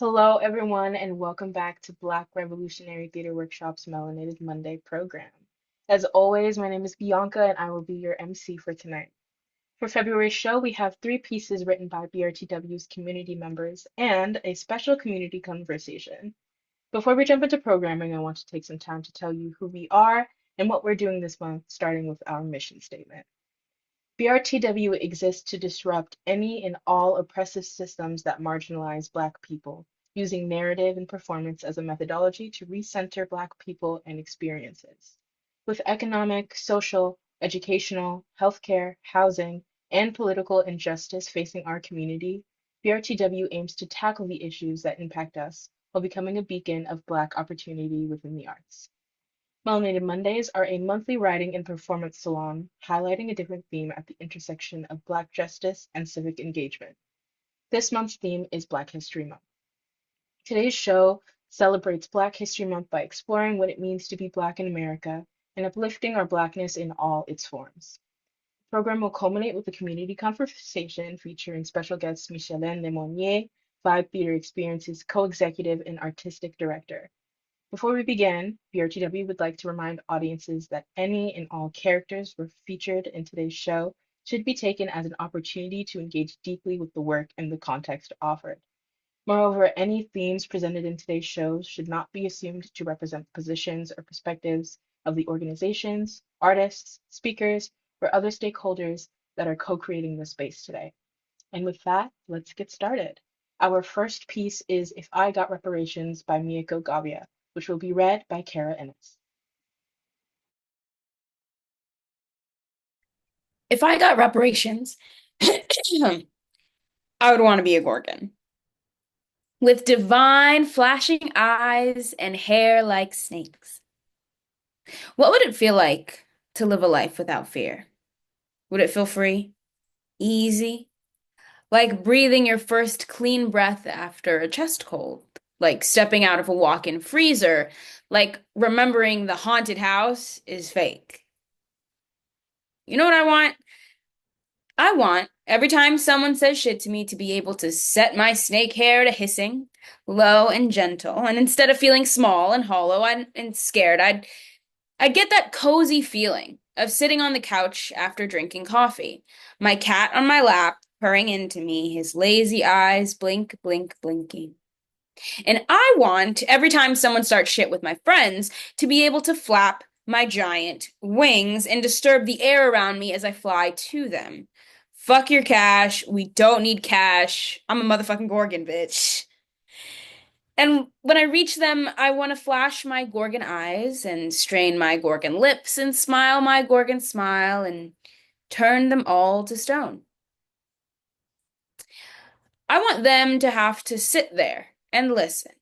Hello, everyone, and welcome back to Black Revolutionary Theater Workshop's Melanated Monday program. As always, my name is Bianca, and I will be your MC for tonight. For February's show, we have three pieces written by BRTW's community members and a special community conversation. Before we jump into programming, I want to take some time to tell you who we are and what we're doing this month, starting with our mission statement. BRTW exists to disrupt any and all oppressive systems that marginalize Black people, using narrative and performance as a methodology to recenter Black people and experiences. With economic, social, educational, healthcare, housing, and political injustice facing our community, BRTW aims to tackle the issues that impact us while becoming a beacon of Black opportunity within the arts. Melanated Mondays are a monthly writing and performance salon highlighting a different theme at the intersection of Black justice and civic engagement. This month's theme is Black History Month. Today's show celebrates Black History Month by exploring what it means to be Black in America and uplifting our Blackness in all its forms. The program will culminate with a community conversation featuring special guest Michelene Lemonnier, Vibe Theater Experience's co-executive and artistic director. Before we begin, BRTW would like to remind audiences that any and all characters were featured in today's show should be taken as an opportunity to engage deeply with the work and the context offered. Moreover, any themes presented in today's show should not be assumed to represent positions or perspectives of the organizations, artists, speakers, or other stakeholders that are co-creating the space today. And with that, let's get started. Our first piece is If I Got Reparations by Miyako Gavia, which will be read by Kara Ennis. If I got reparations, I would want to be a Gorgon. With divine flashing eyes and hair like snakes. What would it feel like to live a life without fear? Would it feel free? Easy? Like breathing your first clean breath after a chest cold? Like stepping out of a walk-in freezer? Like remembering the haunted house is fake? You know what I want? I want every time someone says shit to me to be able to set my snake hair to hissing, low and gentle, and instead of feeling small and hollow and scared, I'd get that cozy feeling of sitting on the couch after drinking coffee, my cat on my lap purring into me, his lazy eyes blink, blink, blinking. And I want, every time someone starts shit with my friends, to be able to flap my giant wings and disturb the air around me as I fly to them. Fuck your cash. We don't need cash. I'm a motherfucking Gorgon, bitch. And when I reach them, I want to flash my Gorgon eyes and strain my Gorgon lips and smile my Gorgon smile and turn them all to stone. I want them to have to sit there and listen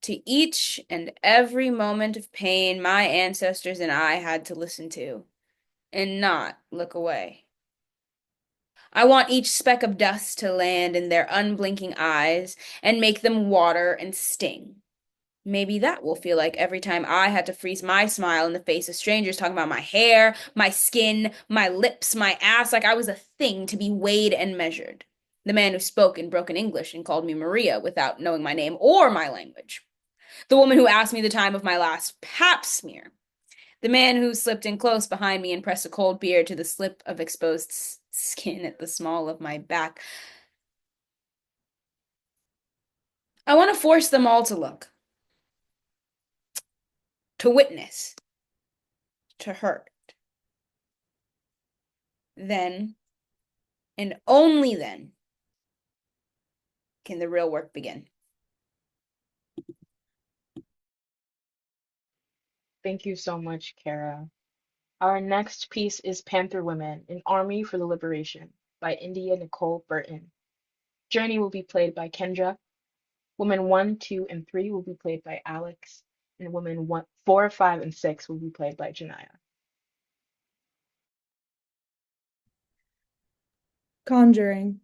to each and every moment of pain my ancestors and I had to listen to and not look away. I want each speck of dust to land in their unblinking eyes and make them water and sting. Maybe that will feel like every time I had to freeze my smile in the face of strangers talking about my hair, my skin, my lips, my ass, like I was a thing to be weighed and measured. The man who spoke in broken English and called me Maria without knowing my name or my language. The woman who asked me the time of my last pap smear. The man who slipped in close behind me and pressed a cold beer to the slip of exposed skin at the small of my back. I want to force them all to look, to witness, to hurt. Then, and only then, can the real work begin. Thank you so much, Kara. Our next piece is Panther Women, An Army for the Liberation by India Nicole Burton. Journey will be played by Kendra. Women 1, 2, and 3 will be played by Alex. And women 1, 4, 5, and 6 will be played by Janaya. Conjuring,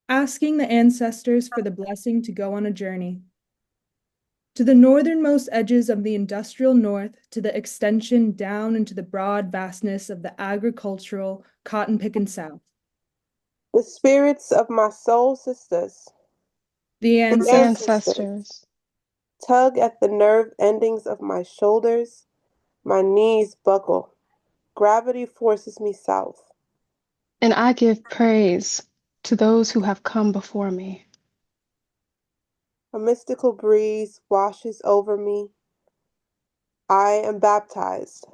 asking the ancestors for the blessing to go on a journey. To the northernmost edges of the industrial north, to the extension down into the broad vastness of the agricultural, cotton picking south. The spirits of my soul sisters, The The ancestors. ancestors tug at the nerve endings of my shoulders. My knees buckle. Gravity forces me south. And I give praise to those who have come before me. A mystical breeze washes over me. I am baptized,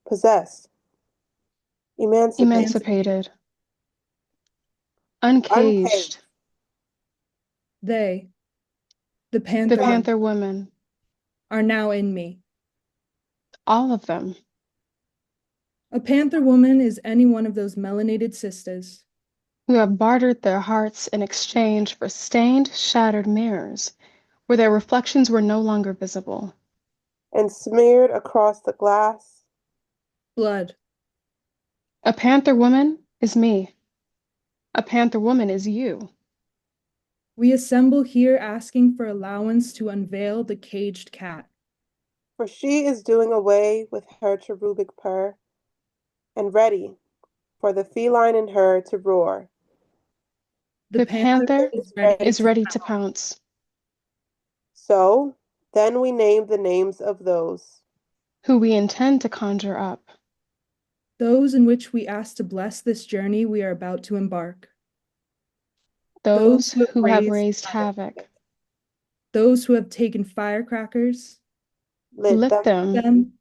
possessed, emancipated, Emancipated, uncaged. uncaged, They, the the panther women, Panther women, are now in me. all of them. A panther woman is any one of those melanated sisters Who have bartered their hearts in exchange for stained, shattered mirrors, where their reflections were no longer visible. And smeared across the glass. blood. A Panther woman is me. A Panther woman is you. We assemble here asking for allowance to unveil the caged cat. For she is doing away with her cherubic purr and ready for the feline in her to roar. The The panther Panther is ready is to ready to pounce. So then we name the names of those. Who we intend to conjure up. those in which we ask to bless this journey we are about to embark. Those Those who have who have raised raised havoc. havoc. Those who have taken firecrackers, Lit Lit them them them,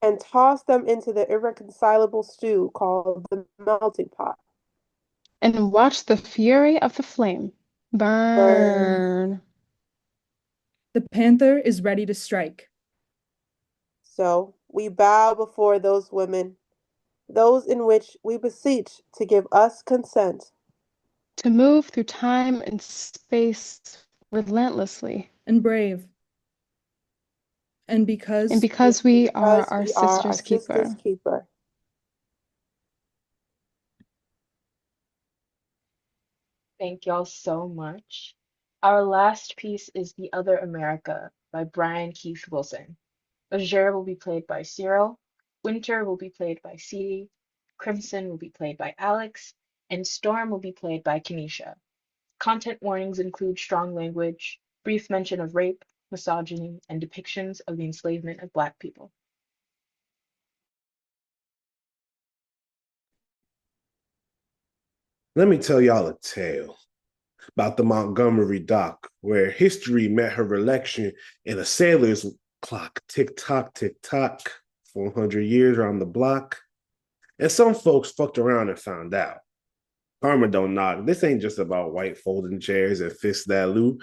and tossed them into the irreconcilable stew called the melting pot. and watch the fury of the flame Burn. burn. the panther is ready to strike. So we bow before those women, those in which we beseech to give us consent. To move through time and space relentlessly. And brave. And And because because we are Because our we are our sister's sister's keeper. keeper. Thank y'all so much. Our last piece is The Other America by Brian Keith Wilson. Azure will be played by Cyril, Winter will be played by Celie, Crimson will be played by Alex, and Storm will be played by Kenesha. Content warnings include strong language, brief mention of rape, misogyny, and depictions of the enslavement of Black people. Let me tell y'all a tale about the Montgomery dock, where history met her election in a sailor's clock. Tick tock, tick tock, 400 years around the block. And some folks fucked around and found out. Karma don't knock. This ain't just about white folding chairs and fists that loo.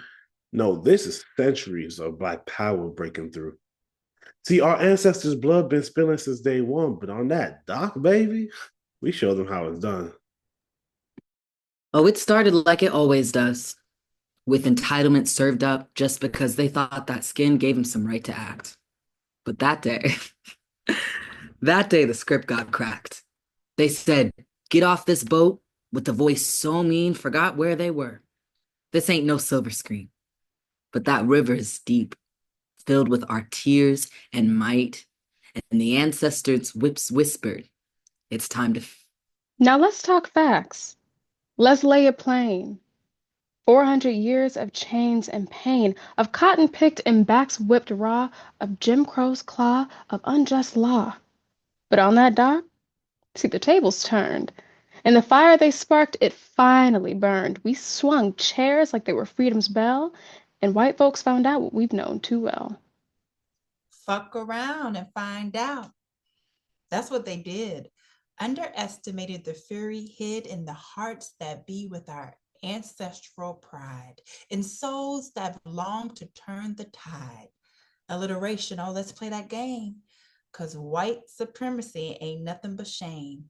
No, this is centuries of Black power breaking through. See, our ancestors' blood been spilling since day one, but on that dock, baby, we show them how it's done. Oh, it started like it always does, with entitlement served up just because they thought that skin gave them some right to act. But that day, that day the script got cracked. They said, "Get off this boat," with a voice so mean, forgot where they were. This ain't no silver screen, but that river is deep, filled with our tears and might, and the ancestors' whips whispered, "It's time to." Now let's talk facts. Let's lay it plain. 400 years of chains and pain, of cotton picked and backs whipped raw, of Jim Crow's claw, of unjust law. But on that dock, see, the tables turned. And the fire they sparked, it finally burned. We swung chairs like they were freedom's bell, and white folks found out what we've known too well. Fuck around and find out. That's what they did. Underestimated the fury hid in the hearts that be with our ancestral pride, in souls that long to turn the tide. Alliteration, oh, let's play that game. Because white supremacy ain't nothing but shame.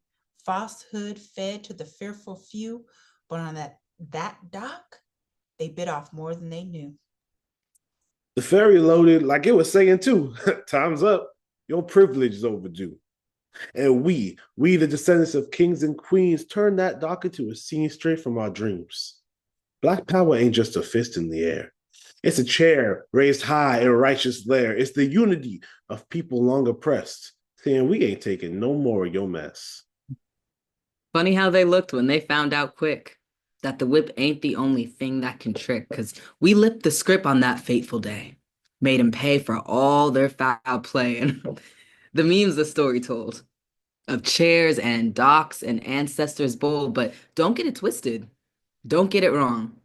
Falsehood fed to the fearful few, but on that dock, they bit off more than they knew. The ferry loaded like it was saying too. Time's up. Your privilege is overdue. And we the descendants of kings and queens, turn that dock into a scene straight from our dreams. Black power ain't just a fist in the air. It's a chair raised high in a righteous lair. It's the unity of people long oppressed, saying we ain't taking no more of your mess. Funny how they looked when they found out quick. that the whip ain't the only thing that can trick, because we lipped the script on that fateful day, made him pay for all their foul play, and the memes the story told of chairs and docks and ancestors bold, but don't get it twisted. Don't get it wrong.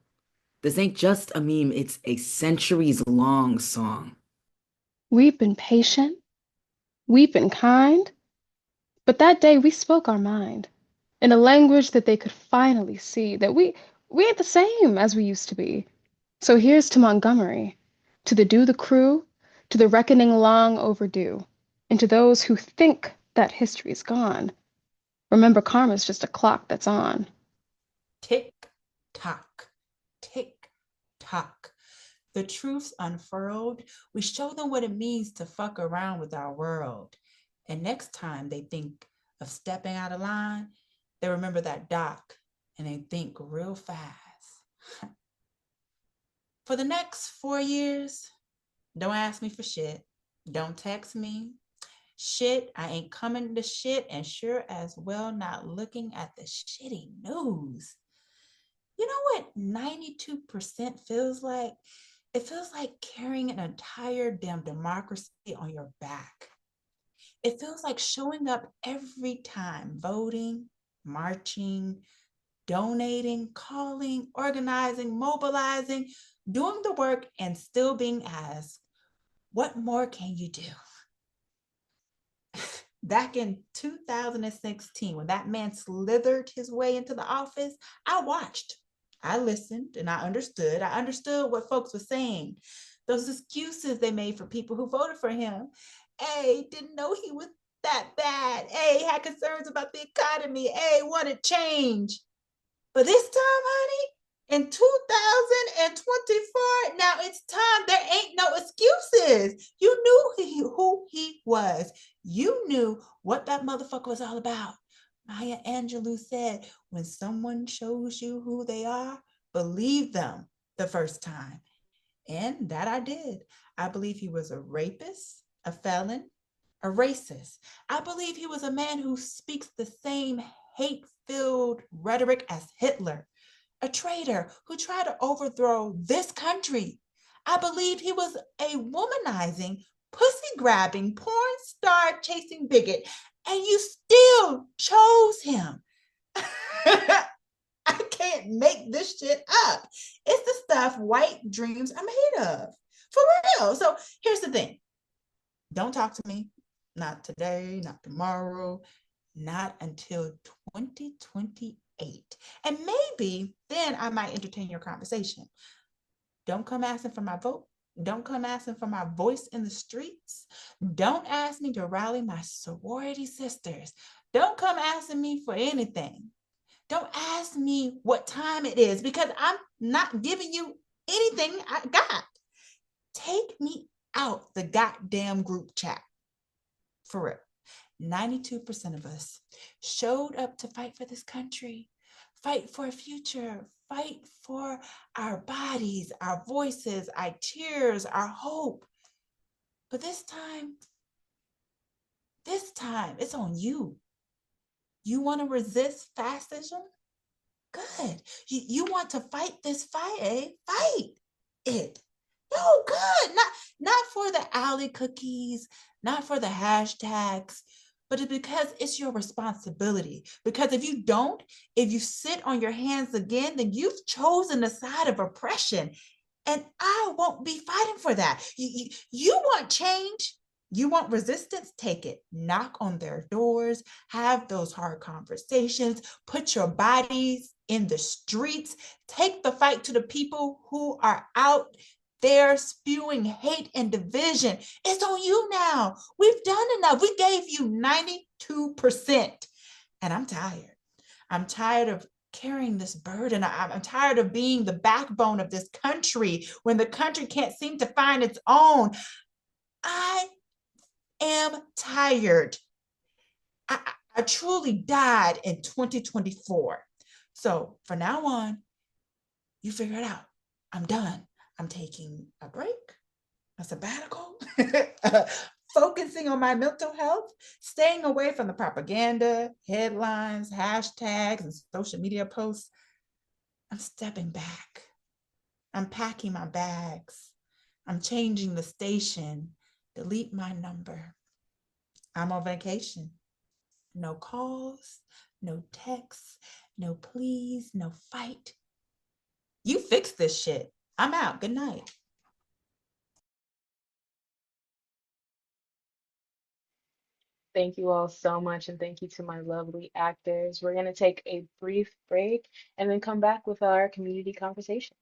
This ain't just a meme, it's a centuries-long song. We've been patient, we've been kind, but that day we spoke our mind in a language that they could finally see that we ain't the same as we used to be. So here's to Montgomery, to the crew, to the reckoning long overdue, and to those who think that history's gone. Remember, karma's just a clock that's on. Tick tock, tick tock. The truth's unfurled. We show them what it means to fuck around with our world. And next time they think of stepping out of line, they remember that doc and they think real fast. For the next 4 years, don't ask me for shit. Don't text me. Shit, I ain't coming to shit, and sure as well not looking at the shitty news. You know what 92% feels like? It feels like carrying an entire damn democracy on your back. It feels like showing up every time, voting, marching, donating, calling, organizing, mobilizing, doing the work, and still being asked, what more can you do? Back in 2016, when that man slithered his way into the office, I watched, I listened, and I understood. I understood what folks were saying. Those excuses they made for people who voted for him. A, didn't know he was that bad. A, had concerns about the economy. A, wanted change. But this time, honey, in 2024, now it's time. There ain't no excuses. You knew who he was. You knew what that motherfucker was all about. Maya Angelou said, when someone shows you who they are, believe them the first time. And that I did. I believe he was a rapist, a felon, a racist. I believe he was a man who speaks the same hate-filled rhetoric as Hitler, a traitor who tried to overthrow this country. I believed he was a womanizing, pussy-grabbing, porn star chasing bigot, and you still chose him. I can't make this shit up. It's the stuff white dreams are made of. For real. So here's the thing. Don't talk to me. Not today, not tomorrow, not until 2028. And maybe then I might entertain your conversation. Don't come asking for my vote. Don't come asking for my voice in the streets. Don't ask me to rally my sorority sisters. Don't come asking me for anything. Don't ask me what time it is, because I'm not giving you anything I got. Take me out the goddamn group chat. For real. 92% of us showed up to fight for this country, fight for a future, fight for our bodies, our voices, our tears, our hope. But this time, it's on you. You want to resist fascism? Good. You want to fight this fight, eh? Fight it. No, good. Not for the alley cookies, not for the hashtags, but it's because it's your responsibility. Because if you don't, if you sit on your hands again, then you've chosen the side of oppression. And I won't be fighting for that. You want change? You want resistance? Take it. Knock on their doors, have those hard conversations, put your bodies in the streets, take the fight to the people who are out there spewing hate and division. It's on you now. We've done enough. We gave you 92%. And I'm tired. I'm tired of carrying this burden. I'm tired of being the backbone of this country when the country can't seem to find its own. I am tired. I truly died in 2024. So from now on, you figure it out. I'm done. I'm taking a break, a sabbatical, focusing on my mental health, staying away from the propaganda, headlines, hashtags, and social media posts. I'm stepping back. I'm packing my bags. I'm changing the station. Delete my number. I'm on vacation. No calls, no texts, no please, no fight. You fix this shit. I'm out. Good night. Thank you all so much, and thank you to my lovely actors. We're going to take a brief break and then come back with our community conversation.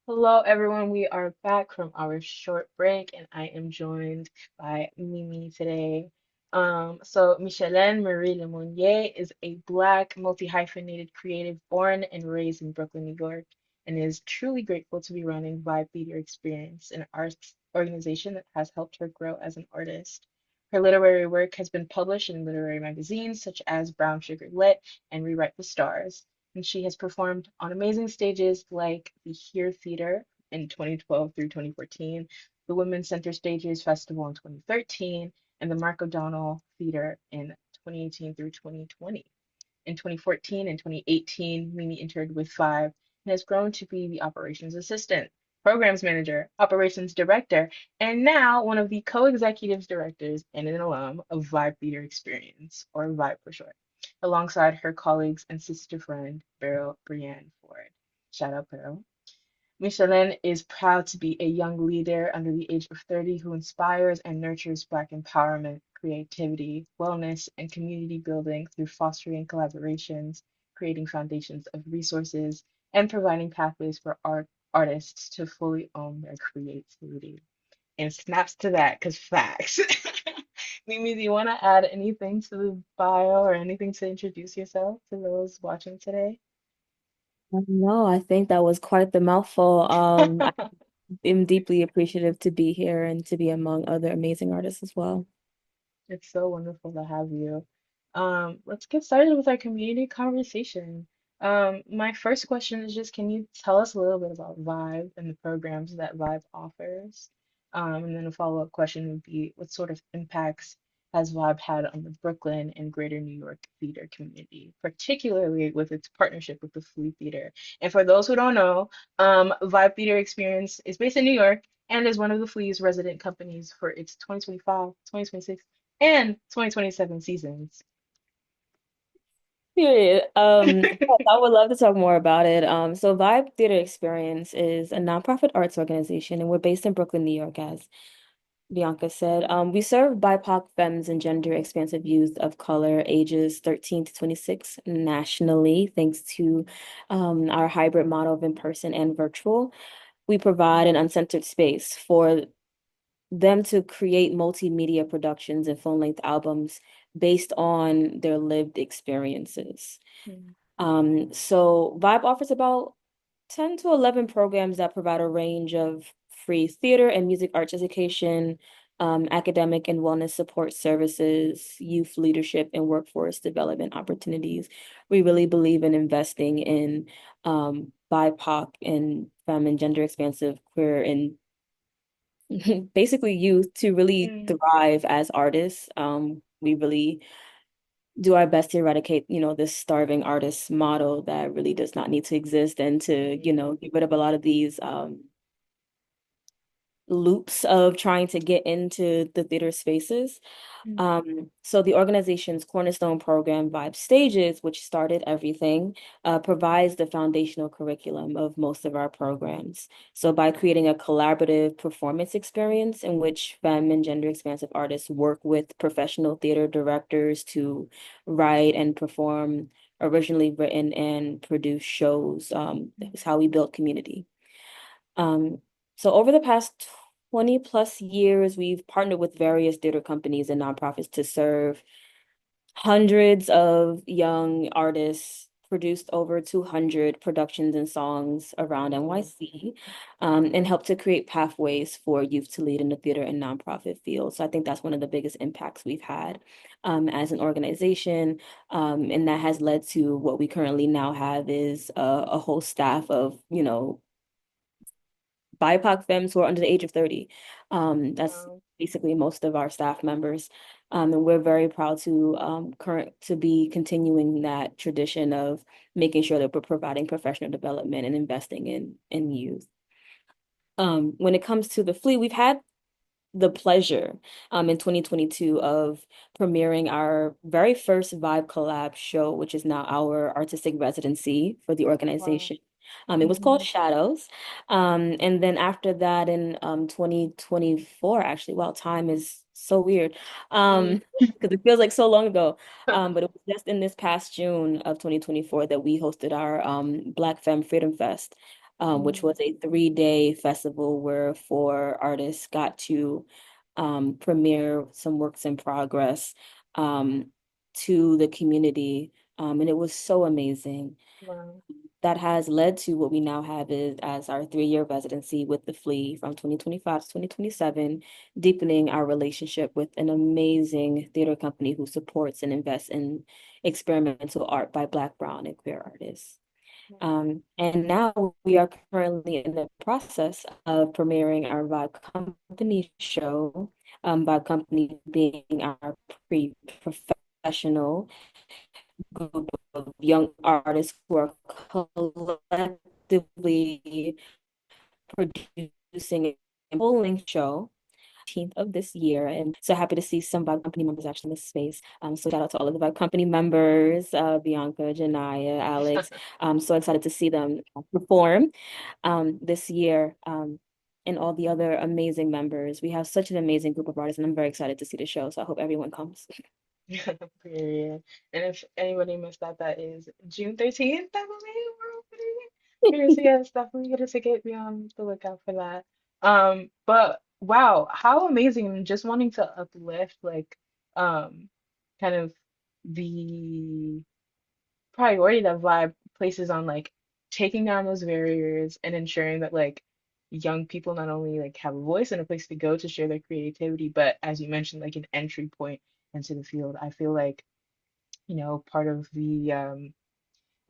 Hello, everyone. We are back from our short break, and I am joined by Mimi today. So Michelaine Marie Lemonnier is a Black, multi-hyphenated creative born and raised in Brooklyn, New York, and is truly grateful to be running Vibe Theater Experience, an arts organization that has helped her grow as an artist. Her literary work has been published in literary magazines such as Brown Sugar Lit and Rewrite the Stars, and she has performed on amazing stages like the Here Theater in 2012 through 2014, the Women's Center Stages Festival in 2013, and the Mark O'Donnell Theater in 2018 through 2020. In 2014 and 2018, Mimi entered with Five and has grown to be the operations assistant, programs manager, operations director, and now one of the co-executive directors and an alum of Vibe Theater Experience, or Vibe for short, alongside her colleagues and sister friend, Beryl Brianne Ford. Shout out, Beryl. Michelin is proud to be a young leader under the age of 30 who inspires and nurtures Black empowerment, creativity, wellness, and community building through fostering collaborations, creating foundations of resources, and providing pathways for artists to fully own their creativity. And snaps to that, because facts. Mimi, do you want to add anything to the bio or anything to introduce yourself to those watching today? No, I think that was quite the mouthful. I am deeply appreciative to be here and to be among other amazing artists as well. It's so wonderful to have you. Let's get started with our community conversation. My first question is just, can you tell us a little bit about Vibe and the programs that Vibe offers? And then a follow-up question would be, what sort of impacts has Vibe had on the Brooklyn and Greater New York theater community, particularly with its partnership with the Flea Theater? And for those who don't know, Vibe Theater Experience is based in New York and is one of the Flea's resident companies for its 2025, 2026 and 2027 seasons. Period. Yes, I would love to talk more about it. So Vibe Theater Experience is a nonprofit arts organization, and we're based in Brooklyn, New York, as Bianca said. We serve BIPOC, femmes, and gender expansive youth of color ages 13 to 26 nationally, thanks to our hybrid model of in-person and virtual. We provide an uncensored space for them to create multimedia productions and full-length albums based on their lived experiences. Mm, So Vibe offers about 10 to 11 programs that provide a range of free theater and music arts education, academic and wellness support services, youth leadership, and workforce development opportunities. We really believe in investing in BIPOC and femme and gender expansive queer and basically youth to really mm, thrive as artists. We really do our best to eradicate, this starving artist model that really does not need to exist and to, yeah. get rid of a lot of these loops of trying to get into the theater spaces. Mm, So the organization's cornerstone program, Vibe Stages, which started everything, provides the foundational curriculum of most of our programs. So by creating a collaborative performance experience in which femme and gender expansive artists work with professional theater directors to write and perform originally written and produced shows, is how we build community. Um, so over the past 20 plus years, we've partnered with various theater companies and nonprofits to serve hundreds of young artists, produced over 200 productions and songs around mm, NYC, and helped to create pathways for youth to lead in the theater and nonprofit field. So I think that's one of the biggest impacts we've had as an organization. And that has led to what we currently now have is a whole staff of, BIPOC femmes who are under the age of 30. That's wow. basically most of our staff members. And we're very proud to current to be continuing that tradition of making sure that we're providing professional development and investing in youth. When it comes to the fleet, we've had the pleasure in 2022 of premiering our very first Vibe Collab show, which is now our artistic residency for the Wow. organization. It was called Hmm. Shadows. And then after that in 2024, actually, wow, time is so weird. Because it feels like so long ago. But it was just in this past June of 2024 that we hosted our Black Femme Freedom Fest, which was a 3-day festival where four artists got to premiere some works in progress to the community. And it was so amazing. Wow. That has led to what we now have is as our 3-year residency with the Flea from 2025 to 2027, deepening our relationship with an amazing theater company who supports and invests in experimental art by Black, Brown, and queer artists. And now we are currently in the process of premiering our Vibe Company show, Vibe Company being our pre-professional group of young artists who are collectively producing a polling show 18th of this year. And so happy to see some Vibe Company members actually in this space. So shout out to all of the Vibe Company members, Bianca, Janaya, Alex. So excited to see them perform this year. And all the other amazing members. We have such an amazing group of artists, and I'm very excited to see the show. So I hope everyone comes. Period. And if anybody missed that, that is June 13th, I believe we're opening. Period. So yes, definitely get a ticket. Be on the lookout for that. But wow, how amazing. And just wanting to uplift like um kind of the priority that Vibe places on like taking down those barriers and ensuring that like young people not only like have a voice and a place to go to share their creativity, but as you mentioned, like an entry point into the field. I feel like, part of the I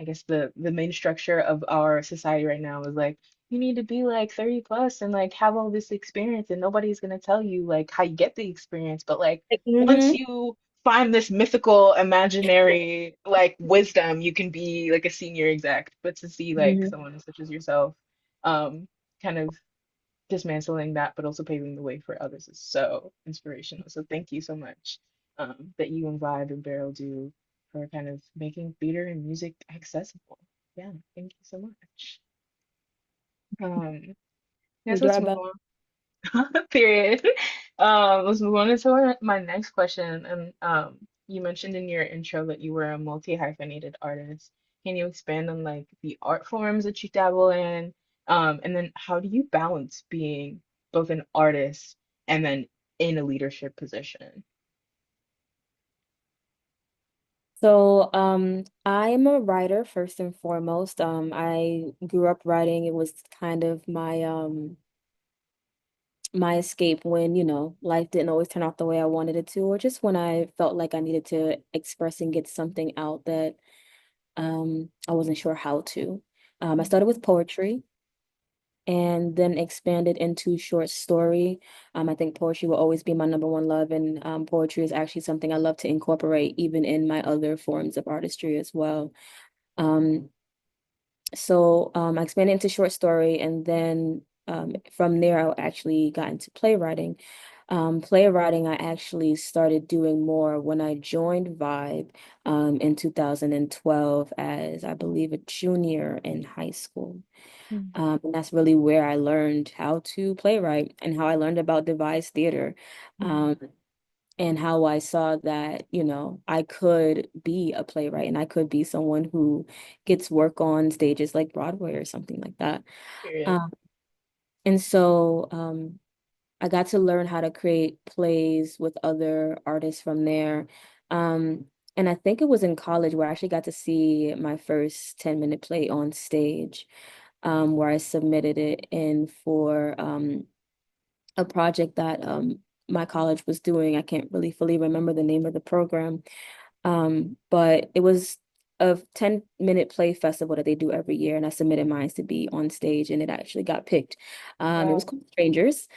guess the main structure of our society right now is like you need to be like 30 plus and like have all this experience and nobody's gonna tell you like how you get the experience. But like once Hmm. you find this mythical imaginary like wisdom, you can be like a senior exec. But to see like Hmm. someone such as yourself um kind of dismantling that but also paving the way for others is so inspirational. So thank you so much that you and Vibe and Beryl do for kind of making theater and music accessible. Yeah, thank you so much. Um, We yes, do let's our move best. on. Period. Let's move on into my next question. And you mentioned in your intro that you were a multi-hyphenated artist. Can you expand on like the art forms that you dabble in? And then how do you balance being both an artist and then in a leadership position? So, I'm a writer first and foremost. I grew up writing. It was kind of my escape when, life didn't always turn out the way I wanted it to, or just when I felt like I needed to express and get something out that I wasn't sure how to. I started with poetry and then expanded into short story. I think poetry will always be my number one love, and poetry is actually something I love to incorporate even in my other forms of artistry as well. Um, so I expanded into short story, and then from there, I actually got into playwriting. Playwriting, I actually started doing more when I joined Vibe in 2012 as, I believe, a junior in high school. Mm. And that's really where I learned how to playwright and how I learned about devised theater. Mhm. Um, and how I saw that, I could be a playwright and I could be someone who gets work on stages like Broadway or something like that. Period. Um, and so I got to learn how to create plays with other artists from there. Um, and I think it was in college where I actually got to see my first 10-minute play on stage, where I submitted it in for a project that my college was doing. I can't really fully remember the name of the program, but it was a 10-minute play festival that they do every year, and I submitted mine to be on stage, and it actually got picked. It was Wow. called Strangers,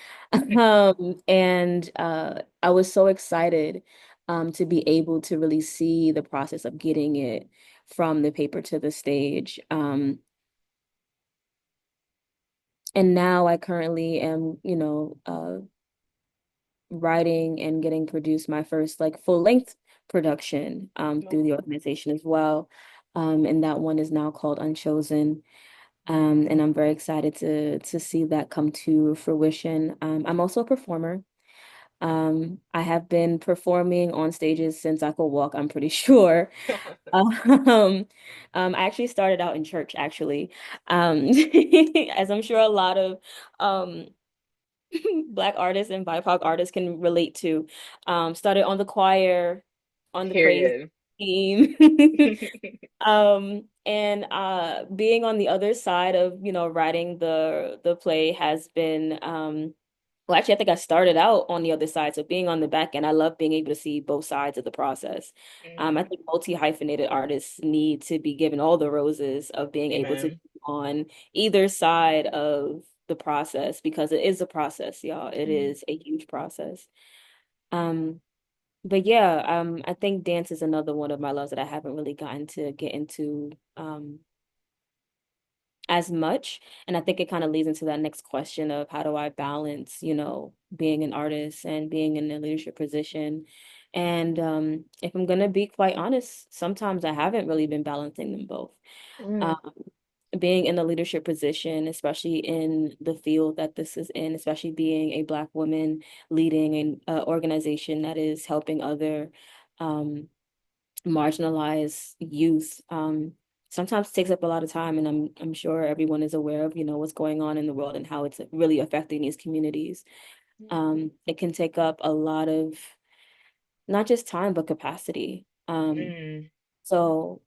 and I was so excited to be able to really see the process of getting it from the paper to the stage. And now I currently am, writing and getting produced my first like full length production through the Oh, organization as well. And that one is now called Unchosen. And I'm very excited to see that come to fruition. I'm also a performer. I have been performing on stages since I could walk, I'm pretty sure. Um, I actually started out in church, actually. As I'm sure a lot of um Black artists and BIPOC artists can relate to. Started on the choir, on the praise period. team. And being on the other side of, writing the play has been well, actually, I think I started out on the other side. So being on the back end, I love being able to see both sides of the process. I Mm, think multi-hyphenated artists need to be given all the roses of being able to be amen. on either side of the process because it is a process, y'all. It Mm, is a huge process. Um, but yeah, I think dance is another one of my loves that I haven't really gotten to get into. As much. And I think it kind of leads into that next question of how do I balance, being an artist and being in a leadership position. And if I'm gonna be quite honest, sometimes I haven't really been balancing them both. mm, Um, Being in a leadership position, especially in the field that this is in, especially being a Black woman leading an organization that is helping other um, marginalized youth sometimes takes up a lot of time, and I'm sure everyone is aware of, what's going on in the world and how it's really affecting these communities. It can take up a lot of not just time but capacity. mm, So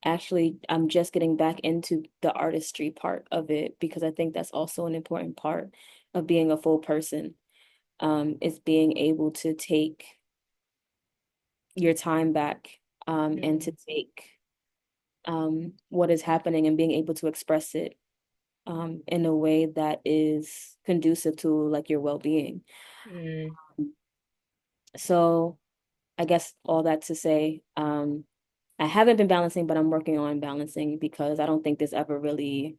actually I'm just getting back into the artistry part of it because I think that's also an important part of being a full person, is being able to take your time back, and to mm, take what is happening and being able to express it in a way that is conducive to like your well-being. mm, So I guess all that to say, I haven't been balancing, but I'm working on balancing because I don't think there's ever really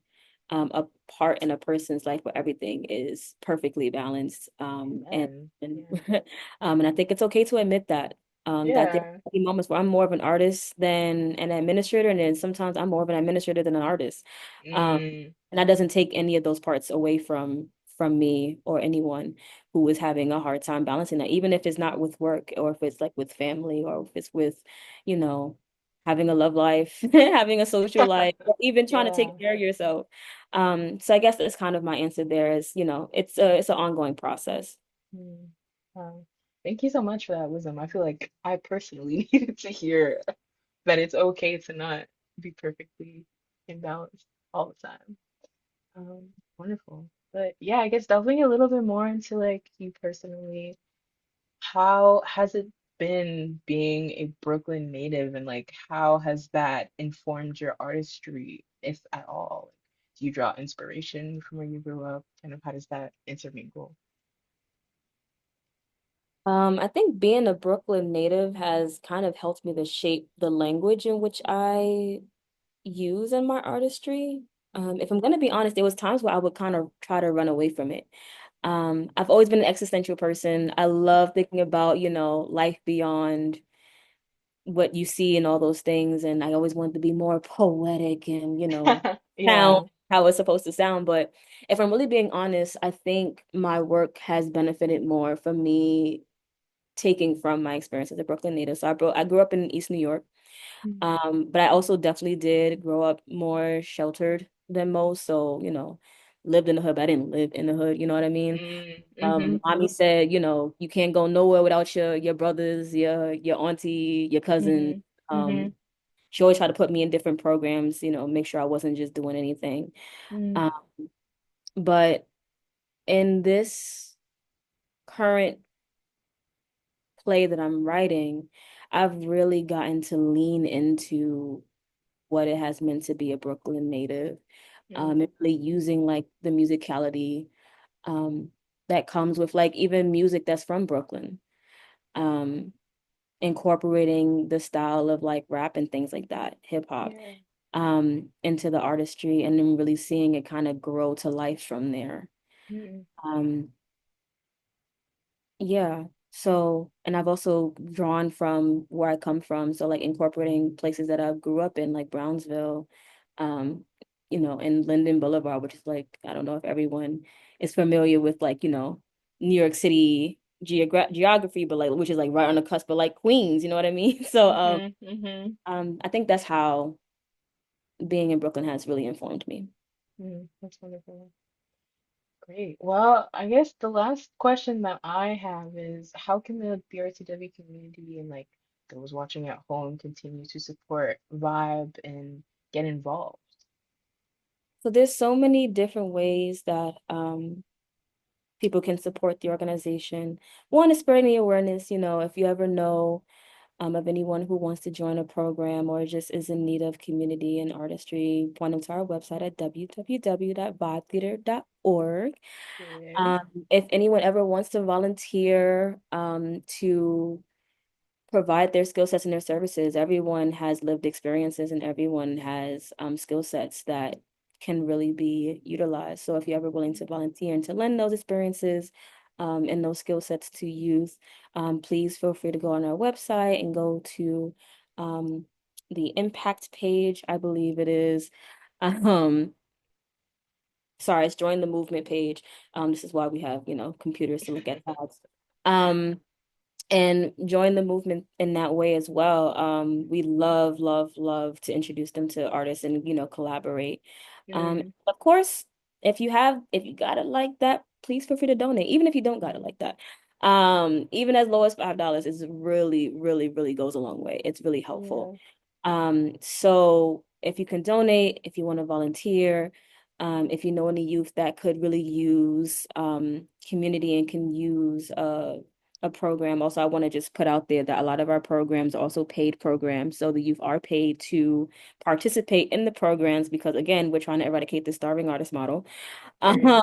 a part in a person's life where everything is perfectly balanced. amen. And Yeah. and I think it's okay to admit that. That there Yeah. are moments where I'm more of an artist than an administrator, and then sometimes I'm more of an administrator than an artist. Um, Mm, and that doesn't take any of those parts away from me or anyone who is having a hard time balancing that, even if it's not with work or if it's like with family or if it's with, you know, having a love life, having a social life, or even trying to yeah. take care of yourself. So I guess that's kind of my answer there is, it's an ongoing process. Mm, wow. Thank you so much for that wisdom. I feel like I personally needed to hear that it's okay to not be perfectly in balance all the time. Wonderful. But yeah, I guess delving a little bit more into like you personally, how has it been being a Brooklyn native and like how has that informed your artistry, if at all? Do you draw inspiration from where you grew up? Kind of how does that intermingle? I think being a Brooklyn native has kind of helped me to shape the language in which I use in my artistry. If I'm gonna be honest, there was times where I would kind of try to run away from it. I've always been an existential person. I love thinking about, life beyond what you see and all those things. And I always wanted to be more poetic and, sound Yeah. how it's supposed to sound. But if I'm really being honest, I think my work has benefited more from me taking from my experience as a Brooklyn native. So I grew up in East New York. Mm, But I also definitely did grow up more sheltered than most. So, lived in the hood, but I didn't live in the hood, you know what I mean? mm-hmm, Mommy said, you can't go nowhere without your brothers, your auntie, your cousin. mm-hmm, mm-hmm, Um, she always tried to put me in different programs, make sure I wasn't just doing anything. mm, Um, but in this current play that I'm writing, I've really gotten to lean into what it has meant to be a Brooklyn native, mm, and really using like the musicality um, that comes with like even music that's from Brooklyn. Um, incorporating the style of like rap and things like that, hip hop, Yeah. into the artistry, and then really seeing it kind of grow to life from there. Mm-mm. Um, yeah. So, and I've also drawn from where I come from. So like incorporating places that I grew up in, like Brownsville, um, and Linden Boulevard, which is like, I don't know if everyone is familiar with like, New York City geography, but like which is like right on the cusp of like Queens, you know what I mean? So Mm-hmm. Mm-hmm. I think that's how being in Brooklyn has really informed me. Mm, that's wonderful. Great. Well, I guess the last question that I have is how can the BRTW community and like those watching at home continue to support Vibe and get involved? So there's so many different ways that people can support the organization. One is spreading the awareness, if you ever know of anyone who wants to join a program or just is in need of community and artistry, point them to our website at www.vibetheater.org. Period. If anyone ever wants to volunteer to provide their skill sets and their services. Everyone has lived experiences and everyone has skill sets that can really be utilized. So if you're ever willing to volunteer and to lend those experiences and those skill sets to youth, please feel free to go on our website and go to um, the impact page, I believe it is. Um, Sorry, it's join the movement page. This is why we have, computers to look at tags. Um, and join the movement in that way as well. We love, love, love to introduce them to artists and, collaborate. Mm, Of course, if you got it like that, please feel free to donate, even if you don't got it like that. Even as low as $5 is really, really, really goes a long way. It's really helpful. yeah. So if you can donate, if you want to volunteer, if you know any youth that could really use community and can use a program. Also, I want to just put out there that a lot of our programs are also paid programs. So the youth are paid to participate in the programs because, again, we're trying to eradicate the starving artist model. Um, Period.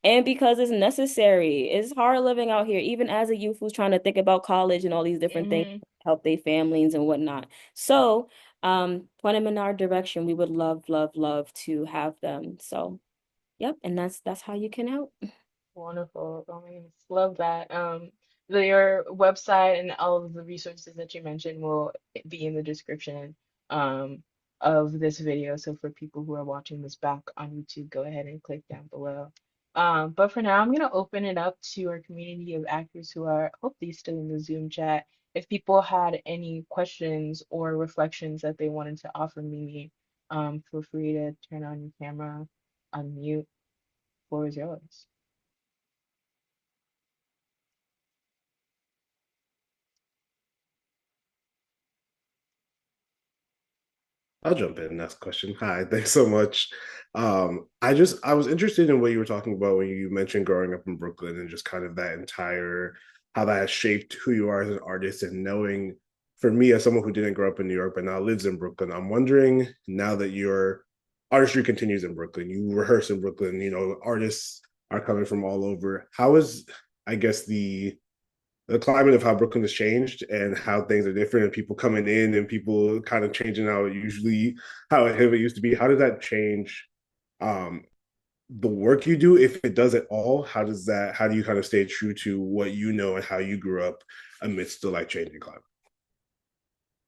and because it's necessary. It's hard living out here, even as a youth who's trying to think about college and all these different things, Mm-hmm. help their families and whatnot. So, point them in our direction. We would love, love, love to have them. So, yep, and that's how you can help. Wonderful. Oh my goodness. Love that. Your website and all of the resources that you mentioned will be in the description um, of this video. So for people who are watching this back on YouTube, go ahead and click down below. But for now, I'm going to open it up to our community of actors who are hopefully still in the Zoom chat. If people had any questions or reflections that they wanted to offer Mimi, feel free to turn on your camera, unmute. Floor is yours. I'll jump in. Next question. Hi, thanks so much. I was interested in what you were talking about when you mentioned growing up in Brooklyn and just kind of that entire how that has shaped who you are as an artist and knowing for me as someone who didn't grow up in New York but now lives in Brooklyn, I'm wondering now that your artistry continues in Brooklyn, you rehearse in Brooklyn, artists are coming from all over. How is I guess the climate of how Brooklyn has changed and how things are different and people coming in and people kind of changing how it used to be. How does that change um, the work you do if it does at all? How do you kind of stay true to what you know and how you grew up amidst the like changing climate?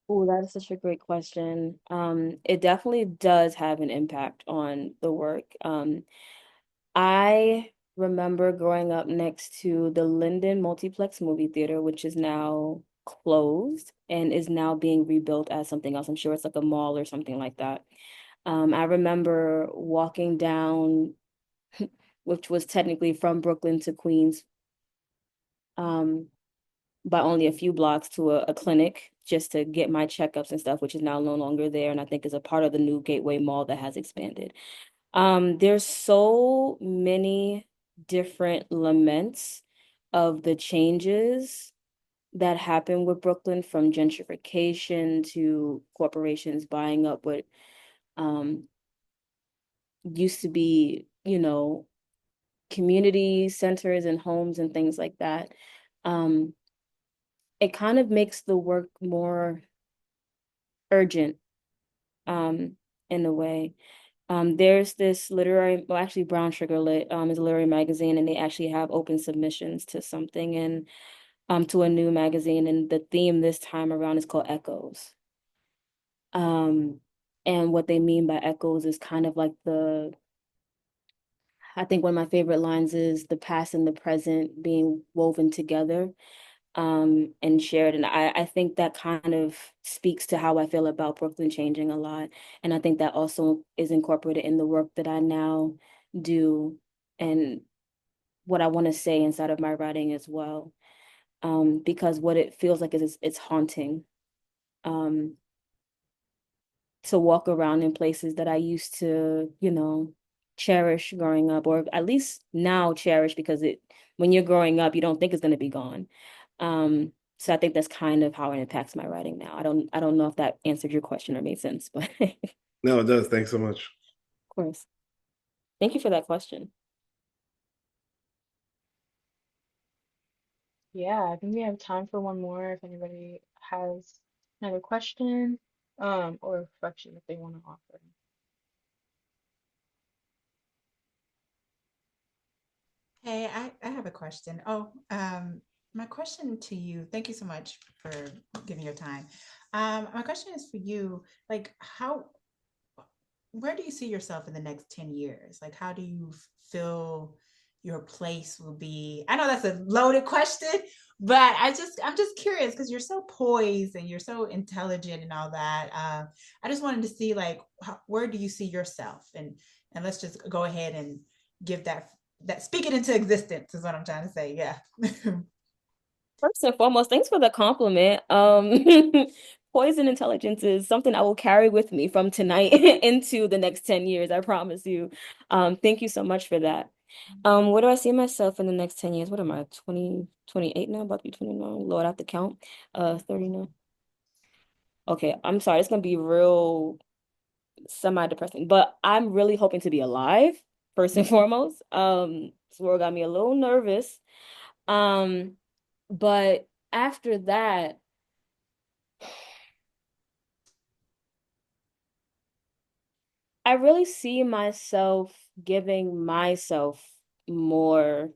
Oh, that is such a great question. It definitely does have an impact on the work. I remember growing up next to the Linden Multiplex movie theater, which is now closed and is now being rebuilt as something else. I'm sure it's like a mall or something like that. I remember walking down, which was technically from Brooklyn to Queens, um, by only a few blocks to a clinic just to get my checkups and stuff, which is now no longer there, and I think is a part of the new Gateway Mall that has expanded. There's so many different laments of the changes that happen with Brooklyn, from gentrification to corporations buying up what um used to be, community centers and homes and things like that. Um, it kind of makes the work more urgent, um, in a way. There's this literary, well, actually, Brown Sugar Lit, is a literary magazine, and they actually have open submissions to something and to a new magazine, and the theme this time around is called Echoes. Um, and what they mean by echoes is kind of like I think one of my favorite lines is the past and the present being woven together, and shared. And I think that kind of speaks to how I feel about Brooklyn changing a lot. And I think that also is incorporated in the work that I now do and what I want to say inside of my writing as well. Because what it feels like is it's haunting. Um, to walk around in places that I used to, cherish growing up, or at least now cherish because when you're growing up, you don't think it's going to be gone. So I think that's kind of how it impacts my writing now. I don't know if that answered your question or made sense, but of No, it does. Thanks so much. course. Thank you for that question. Yeah, I think we have time for one more if anybody has another question, or reflection that they want to offer. Hey, I have a question. Oh, my question to you, thank you so much for giving your time. My question is for you, like where do you see yourself in the next 10 years? Like, how do you feel your place will be? I know that's a loaded question, but I'm just curious because you're so poised and you're so intelligent and all that. I just wanted to see like, where do you see yourself? And let's just go ahead and give that speak it into existence is what I'm trying to say. Yeah. First and foremost, thanks for the compliment. Poison intelligence is something I will carry with me from tonight into the next 10 years, I promise you. Thank you so much for that. Where do I see myself in the next 10 years? What am I, 28 now? About to be 29. Lord, I have to count. 39. Okay, I'm sorry. It's gonna be real semi-depressing, but I'm really hoping to be alive, first and foremost. This world got me a little nervous. Um, but after that, I really see myself giving myself more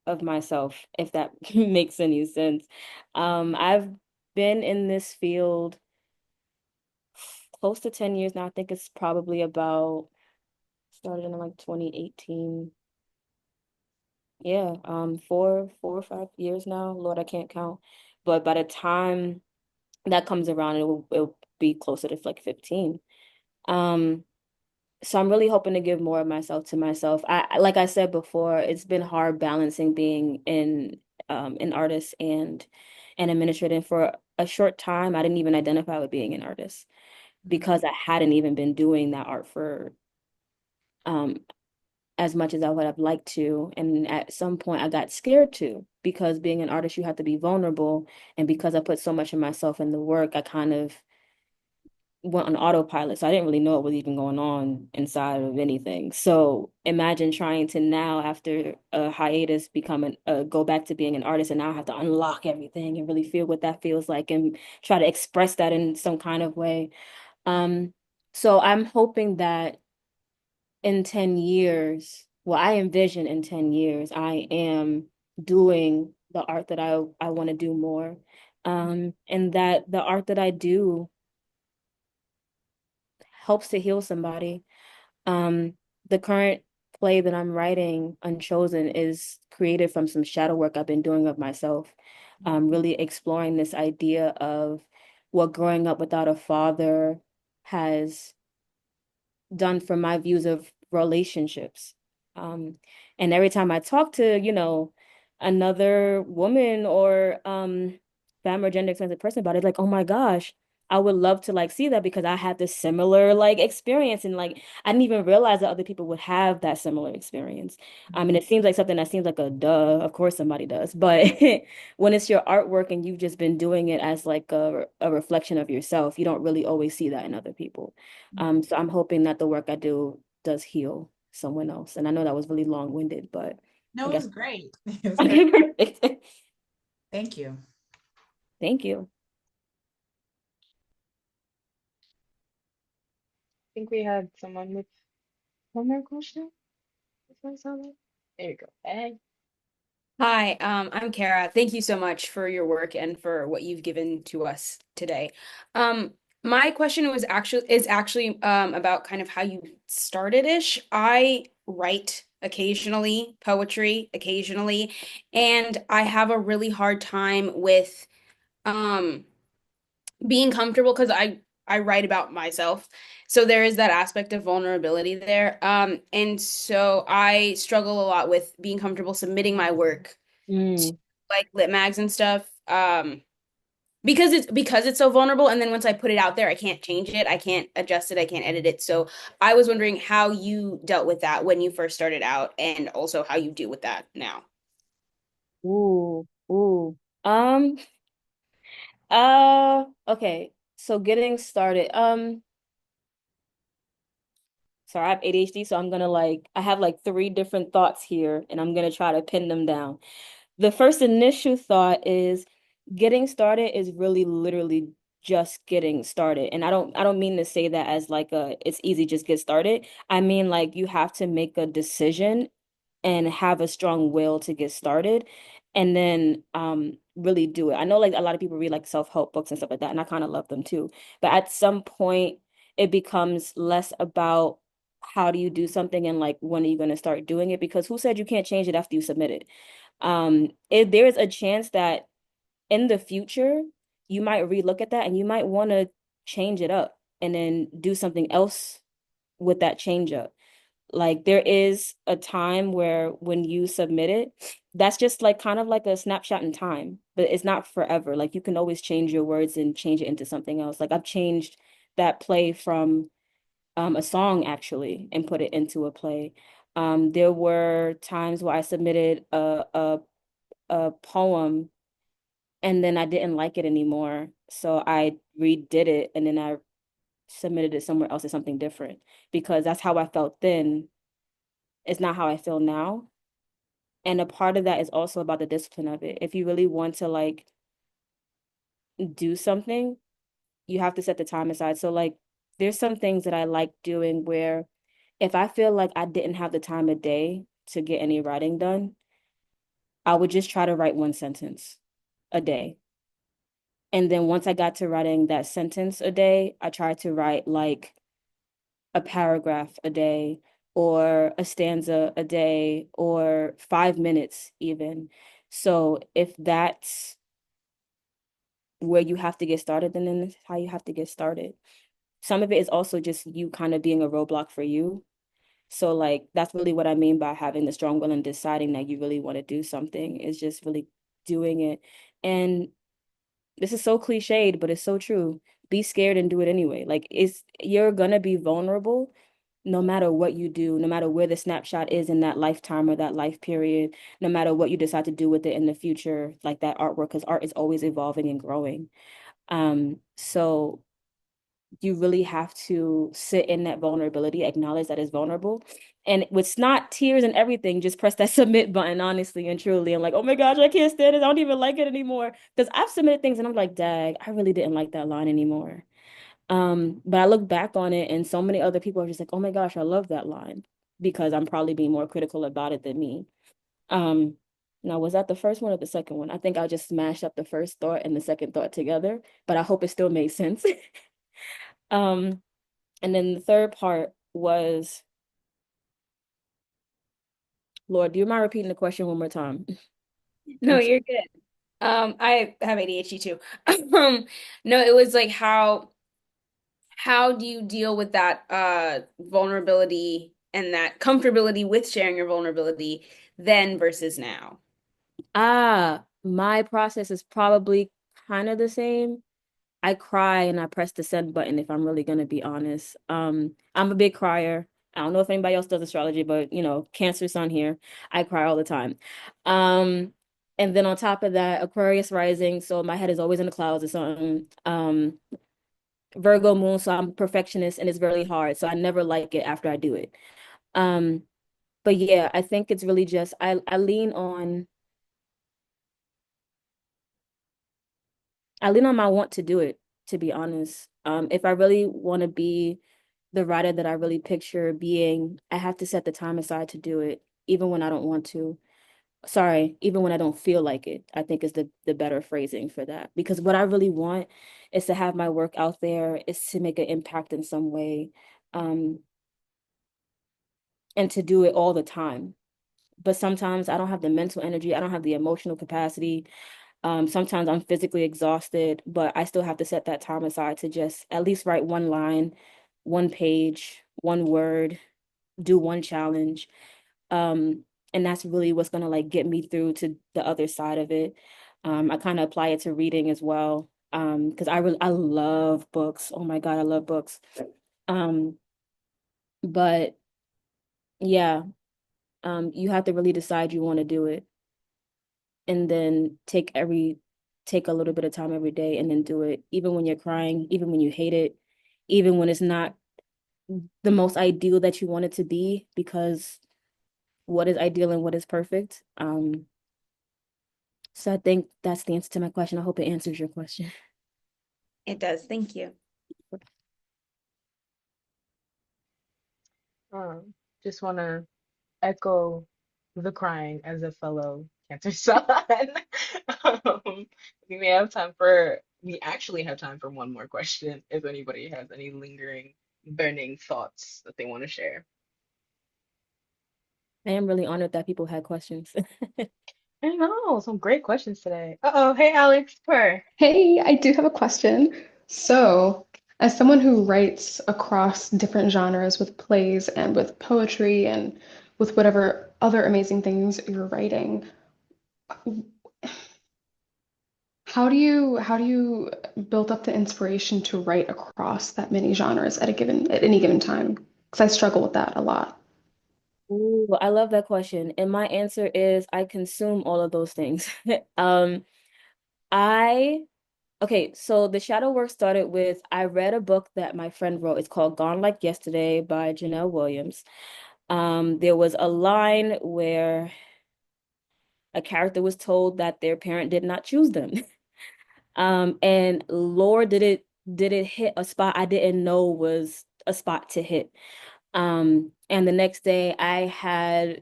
of myself, if that makes any sense. I've been in this field close to 10 years now. I think it's probably about started in like 2018. Yeah, 4 or 5 years now. Lord, I can't count. But by the time that comes around, it'll be closer to like 15. Um, so I'm really hoping to give more of myself to myself. Like I said before, it's been hard balancing being an artist and an administrator. And for a short time, I didn't even identify with being an artist because I hadn't even been doing that art for um as much as I would have liked to. And at some point I got scared to because being an artist, you have to be vulnerable. And because I put so much of myself in the work, I kind of went on autopilot. So I didn't really know what was even going on inside of anything. So imagine trying to now, after a hiatus, go back to being an artist, and now I have to unlock everything and really feel what that feels like and try to express that in some kind of way. Um, so I'm hoping that in 10 years, well, I envision in 10 years, I am doing the art that I want to do more. And that the art that I do helps to heal somebody. Um, the current play that I'm writing, Unchosen, is created from some shadow work I've been doing of myself. Really exploring this idea of what growing up without a father has done for my views of relationships. Um, and every time I talk to, another woman or femme or gender expensive person about it, like, oh my gosh, I would love to like see that because I had this similar like experience and like I didn't even realize that other people would have that similar experience. I mean, it seems like something that seems like a duh, of course somebody does, but when it's your artwork and you've just been doing it as like a reflection of yourself, you don't really always see that in other people. So I'm hoping that the work I do does heal someone else. And I know that was really long-winded, but I No, it guess was great. It was great. okay, perfect. Thank you. Thank you. I think we had someone with one more question. If I saw that. There you go. Hey. Hi, I'm Kara. Thank you so much for your work and for what you've given to us today. Um, my question was actually about kind of how you started-ish. I write occasionally, poetry occasionally, and I have a really hard time with um being comfortable because I write about myself. So there is that aspect of vulnerability there. And so I struggle a lot with being comfortable submitting my work to Mm. like lit mags and stuff. Because it's so vulnerable, and then once I put it out there, I can't change it, I can't adjust it, I can't edit it. So I was wondering how you dealt with that when you first started out, and also how you deal with that now. Ooh, ooh. Okay. So getting started. Sorry, I have ADHD, so I have like three different thoughts here, and I'm gonna try to pin them down. The first initial thought is getting started is really literally just getting started. And I don't mean to say that as like it's easy, just get started. I mean like you have to make a decision and have a strong will to get started and then really do it. I know like a lot of people read like self-help books and stuff like that, and I kind of love them too. But at some point it becomes less about how do you do something and like when are you going to start doing it, because who said you can't change it after you submit it? If there's a chance that in the future you might relook at that and you might want to change it up and then do something else with that change up. Like there is a time where when you submit it, that's just like kind of like a snapshot in time, but it's not forever. Like you can always change your words and change it into something else. Like I've changed that play from a song actually and put it into a play. There were times where I submitted a poem and then I didn't like it anymore. So I redid it and then I submitted it somewhere else as something different because that's how I felt then. It's not how I feel now. And a part of that is also about the discipline of it. If you really want to like do something, you have to set the time aside. So like there's some things that I like doing where if I feel like I didn't have the time of day to get any writing done, I would just try to write one sentence a day. And then once I got to writing that sentence a day, I tried to write like a paragraph a day or a stanza a day or 5 minutes even. So if that's where you have to get started, then that's how you have to get started. Some of it is also just you kind of being a roadblock for you. So like that's really what I mean by having the strong will and deciding that you really want to do something is just really doing it. And this is so cliched, but it's so true. Be scared and do it anyway. Like you're gonna be vulnerable no matter what you do, no matter where the snapshot is in that lifetime or that life period, no matter what you decide to do with it in the future, like that artwork, because art is always evolving and growing. So you really have to sit in that vulnerability, acknowledge that it's vulnerable. And with not tears and everything, just press that submit button, honestly and truly. I'm like, oh my gosh, I can't stand it. I don't even like it anymore. Because I've submitted things and I'm like, dag, I really didn't like that line anymore. But I look back on it and so many other people are just like, oh my gosh, I love that line because I'm probably being more critical about it than me. Um, Now, was that the first one or the second one? I think I just smashed up the first thought and the second thought together, but I hope it still made sense. Um, and then the third part was, Lord, do you mind repeating the question one more time? No, I'm you're good. I have ADHD too. Um, no, it was like how do you deal with that vulnerability and that comfortability with sharing your vulnerability then versus now? My process is probably kind of the same. I cry and I press the send button if I'm really gonna be honest. I'm a big crier. I don't know if anybody else does astrology, but Cancer sun here. I cry all the time. Um, and then on top of that, Aquarius rising, so my head is always in the clouds or something. Virgo moon, so I'm a perfectionist and it's really hard. So I never like it after I do it. Um, but yeah, I think it's really just I lean on I lean on my want to do it, to be honest. If I really want to be the writer that I really picture being, I have to set the time aside to do it, even when I don't want to. Sorry, even when I don't feel like it, I think is the better phrasing for that. Because what I really want is to have my work out there, is to make an impact in some way, um, and to do it all the time. But sometimes I don't have the mental energy, I don't have the emotional capacity. Sometimes I'm physically exhausted, but I still have to set that time aside to just at least write one line, one page, one word, do one challenge. Um, and that's really what's gonna like get me through to the other side of it. I kind of apply it to reading as well. Because I love books. Oh my God, I love books. Um, but yeah, you have to really decide you want to do it and then take a little bit of time every day and then do it, even when you're crying, even when you hate it, even when it's not the most ideal that you want it to be, because what is ideal and what is perfect. So I think that's the answer to my question. I hope it answers your question. It does. Thank you. Um, just want to echo the crying as a fellow Cancer son. Um, we actually have time for one more question if anybody has any lingering, burning thoughts that they want to share. I am really honored that people had questions. I know, some great questions today. Uh-oh, hey Alex, Purr. Hey, I do have a question. So, as someone who writes across different genres with plays and with poetry and with whatever other amazing things you're writing, how do you build up the inspiration to write across that many genres at any given time? Because I struggle with that a lot. Ooh, I love that question. And my answer is I consume all of those things. Um, I Okay, so the shadow work started with I read a book that my friend wrote. It's called Gone Like Yesterday by Janelle Williams. There was a line where a character was told that their parent did not choose them. And Lord, did it hit a spot I didn't know was a spot to hit. And the next day I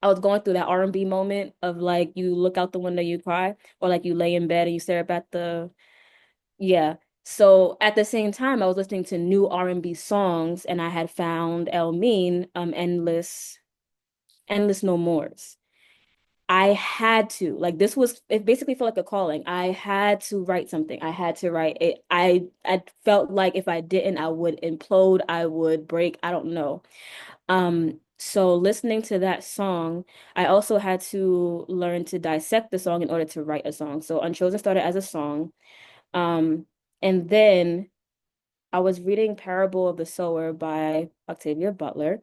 was going through that R&B moment of like you look out the window, you cry, or like you lay in bed and you stare up at the yeah. So at the same time, I was listening to new R&B songs, and I had found Mean, Endless No Mores. I had to, like, it basically felt like a calling. I had to write something. I had to write it. I felt like if I didn't, I would implode, I would break, I don't know. So listening to that song, I also had to learn to dissect the song in order to write a song. So Unchosen started as a song. Um, and then I was reading Parable of the Sower by Octavia Butler.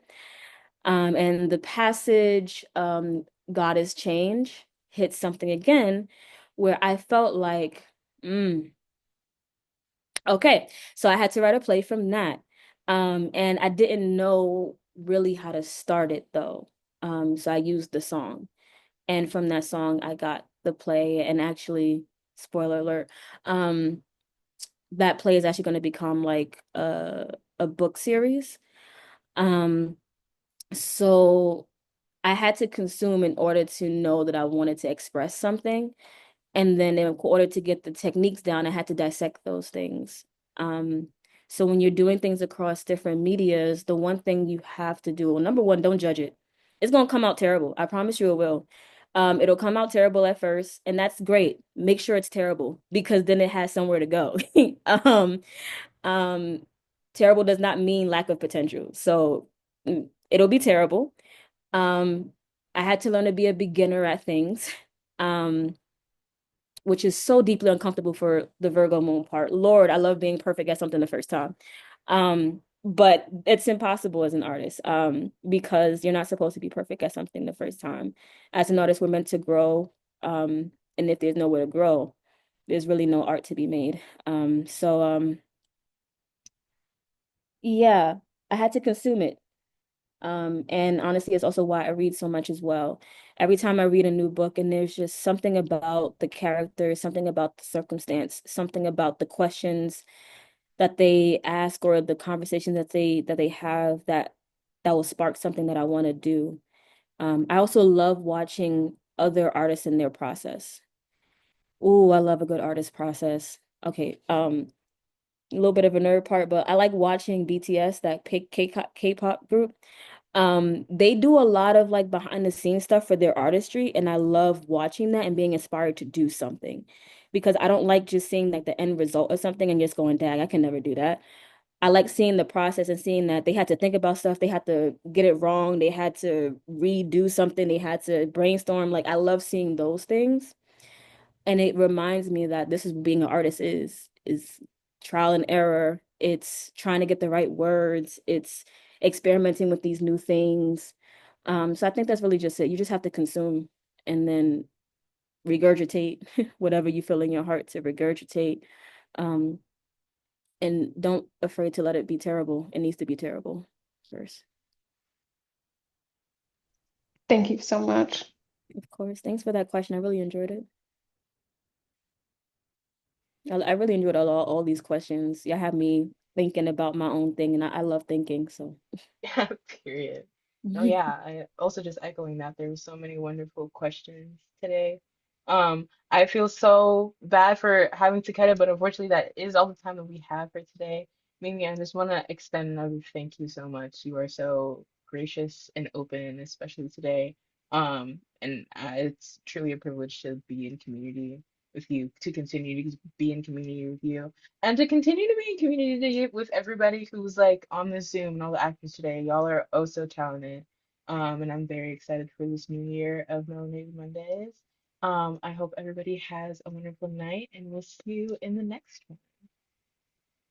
And the passage, God is change, hit something again where I felt like, mm, okay. So I had to write a play from that. And I didn't know really how to start it though. So I used the song. And from that song, I got the play. And actually, spoiler alert, that play is actually going to become like a book series. Um, so I had to consume in order to know that I wanted to express something. And then in order to get the techniques down, I had to dissect those things. Um, so when you're doing things across different medias, the one thing you have to do, well, number one, don't judge it. It's gonna come out terrible. I promise you it will. It'll come out terrible at first, and that's great. Make sure it's terrible because then it has somewhere to go. Um, um, Terrible does not mean lack of potential. So it'll be terrible. Um, I had to learn to be a beginner at things, um, which is so deeply uncomfortable for the Virgo moon part. Lord, I love being perfect at something the first time. But it's impossible as an artist, because you're not supposed to be perfect at something the first time. As an artist, we're meant to grow. And if there's nowhere to grow, there's really no art to be made. So yeah, I had to consume it. And honestly, it's also why I read so much as well. Every time I read a new book, and there's just something about the character, something about the circumstance, something about the questions that they ask or the conversations that they have that will spark something that I want to do. I also love watching other artists in their process. Ooh, I love a good artist process. Okay, a little bit of a nerd part, but I like watching BTS, that K-pop group. They do a lot of like behind the scenes stuff for their artistry, and I love watching that and being inspired to do something because I don't like just seeing like the end result of something and just going, dang, I can never do that. I like seeing the process and seeing that they had to think about stuff, they had to get it wrong, they had to redo something, they had to brainstorm. Like I love seeing those things. And it reminds me that this is what being an artist is trial and error. It's trying to get the right words. It's experimenting with these new things. So I think that's really just it. You just have to consume and then regurgitate whatever you feel in your heart to regurgitate. Um, and don't afraid to let it be terrible. It needs to be terrible first. Thank you so much. Of course. Thanks for that question. I really enjoyed it. I really enjoyed all these questions. You have me thinking about my own thing, and I love thinking. So, Yeah, period. No, yeah, I also just echoing that there were so many wonderful questions today. I feel so bad for having to cut it, but unfortunately that is all the time that we have for today. Mimi, I just want to extend another thank you so much. You are so gracious and open, especially today. And it's truly a privilege to be in community with you, to continue to be in community with you. And to continue to be in community with everybody who's like on this Zoom and all the actors today, y'all are oh so talented. And I'm very excited for this new year of Melanated Mondays. I hope everybody has a wonderful night, and we'll see you in the next one.